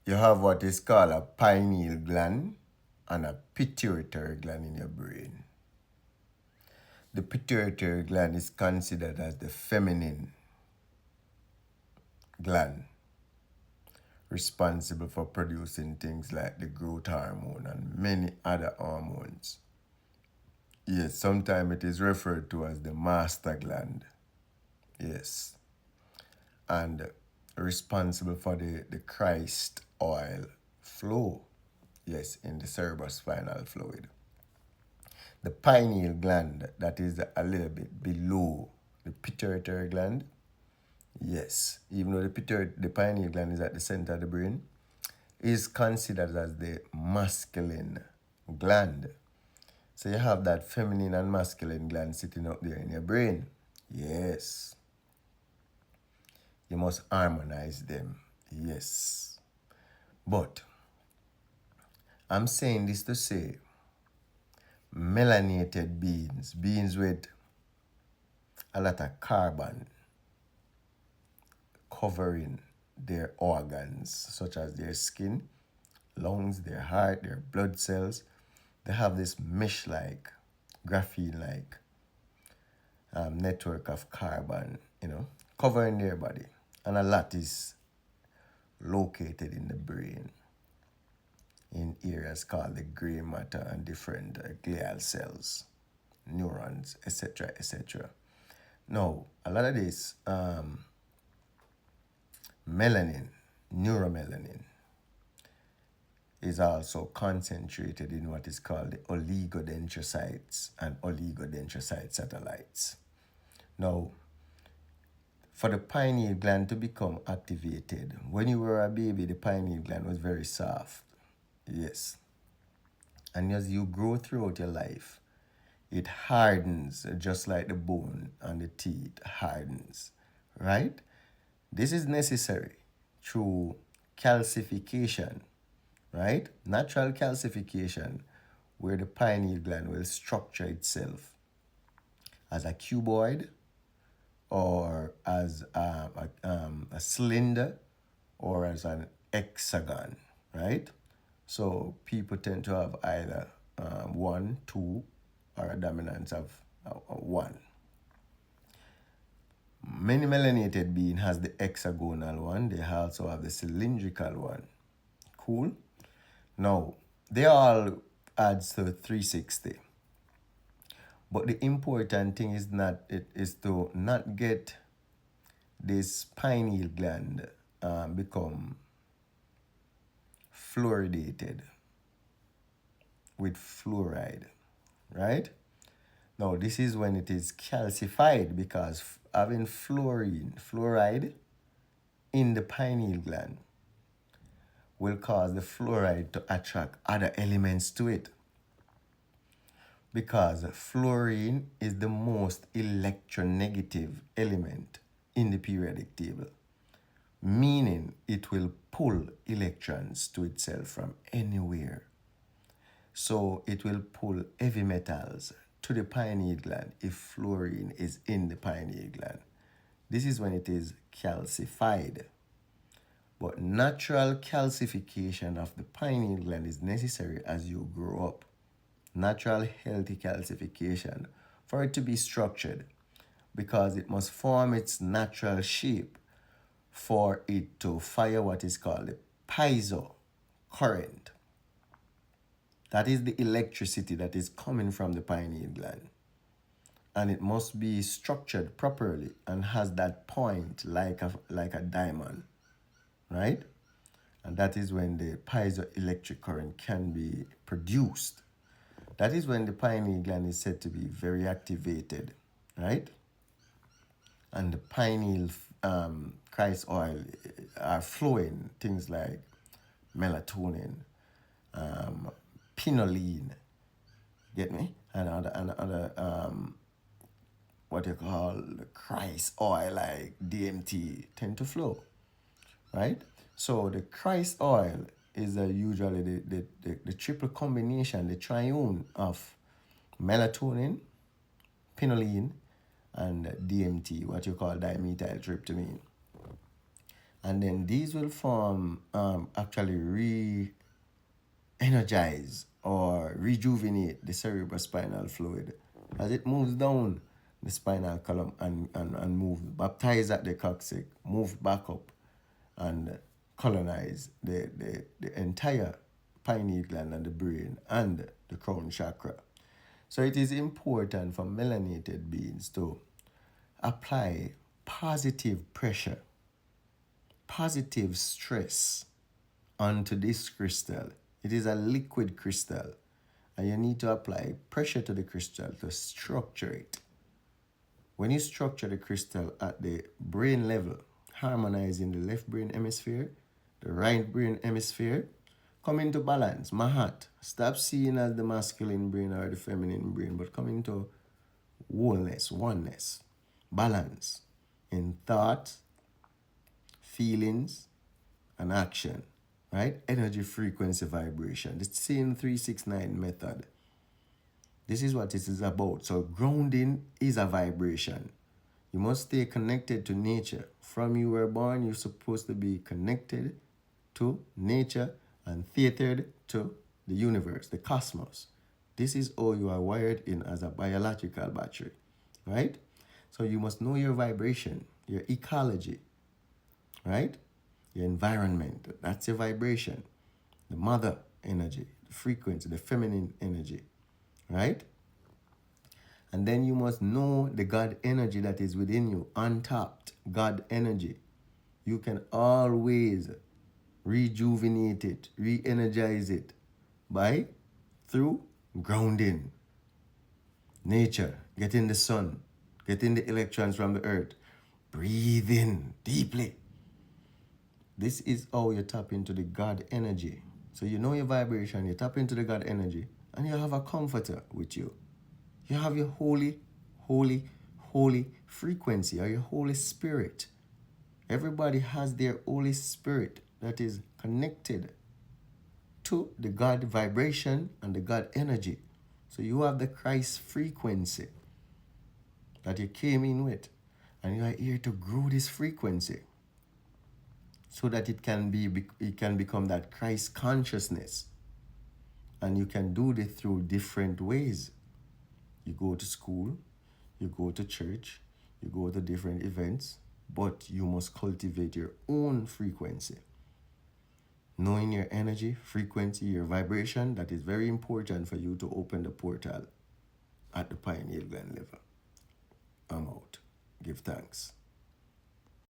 you have what is called a pineal gland and a pituitary gland in your brain. The pituitary gland is considered as the feminine gland, responsible for producing things like the growth hormone and many other hormones. Yes, sometimes it is referred to as the master gland. Yes. And responsible for the Christ oil flow. Yes, in the cerebrospinal fluid. The pineal gland, that is a little bit below the pituitary gland. Yes, even though the pineal gland is at the center of the brain, is considered as the masculine gland. So you have that feminine and masculine gland sitting up there in your brain. Yes. You must harmonize them. Yes. But I'm saying this to say melanated beings with a lot of carbon covering their organs, such as their skin, lungs, their heart, their blood cells, they have this mesh-like, graphene-like network of carbon, covering their body. And a lot is located in the brain in areas called the gray matter and different glial cells, neurons, etc., etc. Now, a lot of this melanin, neuromelanin, is also concentrated in what is called the oligodendrocytes and oligodendrocyte satellites. Now, for the pineal gland to become activated, when you were a baby, the pineal gland was very soft. Yes. And as you grow throughout your life, it hardens just like the bone and the teeth hardens, right? This is necessary through calcification, right? Natural calcification, where the pineal gland will structure itself as a cuboid or as a cylinder or as an hexagon, right? So people tend to have either 1, 2, or a dominance of 1. Many melanated being has the hexagonal one. They also have the cylindrical one. Cool? Now, they all adds to 360. But the important thing is to not get this pineal gland become fluoridated with fluoride, right? Now, this is when it is calcified, because having fluoride in the pineal gland will cause the fluoride to attract other elements to it. Because fluorine is the most electronegative element in the periodic table, meaning it will pull electrons to itself from anywhere. So it will pull heavy metals to the pineal gland if fluorine is in the pineal gland. This is when it is calcified. But natural calcification of the pineal gland is necessary as you grow up. Natural healthy calcification for it to be structured, because it must form its natural shape for it to fire what is called the piezo current. That is the electricity that is coming from the pineal gland. And it must be structured properly and has that point like a diamond, right? And that is when the piezoelectric current can be produced. That is when the pineal gland is said to be very activated, right? And the pineal Christ oil are flowing, things like melatonin, pineal, get me? And other what you call the Christ oil, like DMT, tend to flow, right? So the Christ oil is usually the triple combination, the triune of melatonin, pineal, and DMT, what you call dimethyltryptamine. And then these will form, actually re-energize or rejuvenate the cerebrospinal fluid as it moves down the spinal column and moves, baptize at the coccyx, move back up and colonize the entire pineal gland and the brain and the crown chakra. So it is important for melanated beings to apply positive pressure, positive stress onto this crystal. It is a liquid crystal, and you need to apply pressure to the crystal to structure it. When you structure the crystal at the brain level, harmonizing the left brain hemisphere, the right brain hemisphere, come into balance, mahat. Stop seeing as the masculine brain or the feminine brain, but come into wholeness, oneness, balance in thought, feelings, and action, right? Energy, frequency, vibration. The same 369 method. This is what it is about. So grounding is a vibration. You must stay connected to nature. From you were born, you're supposed to be connected to nature and theatered to the universe, the cosmos. This is how you are wired in as a biological battery, right? So you must know your vibration, your ecology, right? Your environment, that's your vibration. The mother energy, the frequency, the feminine energy, right? And then you must know the God energy that is within you, untapped God energy. You can always rejuvenate it, re-energize it through grounding. Nature, getting the sun, getting the electrons from the earth, breathe in deeply. This is how you tap into the God energy. So you know your vibration, you tap into the God energy, and you have a comforter with you. You have your holy, holy, holy frequency or your Holy Spirit. Everybody has their Holy Spirit that is connected to the God vibration and the God energy. So you have the Christ frequency that you came in with, and you are here to grow this frequency so that it can become that Christ consciousness. And you can do this through different ways. You go to school, you go to church, you go to different events, but you must cultivate your own frequency. Knowing your energy, frequency, your vibration, that is very important for you to open the portal at the pineal gland level. I'm out. Give thanks.